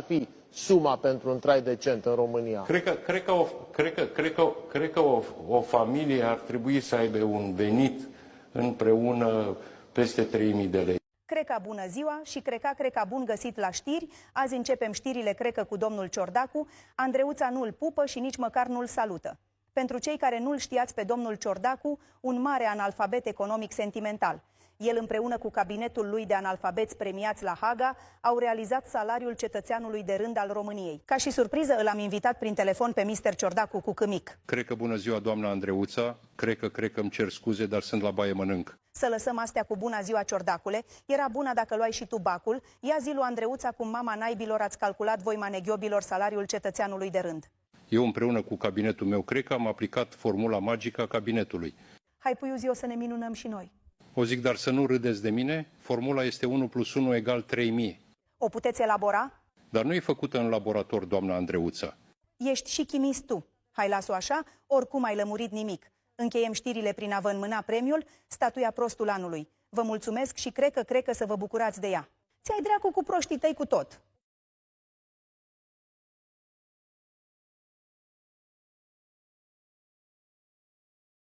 fi suma pentru un trai decent în România? Cred că o familie ar trebui să aibă un venit împreună peste 3.000 de lei. Creca, bună ziua și Creca, bun găsit la știri. Azi începem știrile Crecă cu domnul Ciordacu. Andreuța nu-l pupă și nici măcar nu-l salută. Pentru cei care nu-l știați pe domnul Ciordacu, un mare analfabet economic sentimental. El împreună cu cabinetul lui de analfabeți premiați la Haga au realizat salariul cetățeanului de rând al României. Ca și surpriză îl am invitat prin telefon pe Mr. Ciordacu cu câmic. Cred că bună ziua, doamna Andreuța. Cred că îmi cer scuze, dar sunt la baie mănânc. Să lăsăm astea cu bună ziua, Ciordacule. Era bună dacă luai și tu bacul. Ia zi lui Andreuța cum mama naibilor ați calculat voi maneghiobilor salariul cetățeanului de rând. Eu împreună cu cabinetul meu, cred că am aplicat formula magică a cabinetului. Hai, puiu, zi, o să ne minunăm și noi. O zic, dar să nu râdeți de mine, formula este 1 + 1 = 3000. O puteți elabora? Dar nu e făcută în laborator, doamna Andreuța. Ești și chimist tu. Hai, las-o așa, oricum ai lămurit nimic. Încheiem știrile prin a vă înmâna premiul, statuia prostul anului. Vă mulțumesc și cred că să vă bucurați de ea. Ți-ai dracu cu proștii tăi cu tot.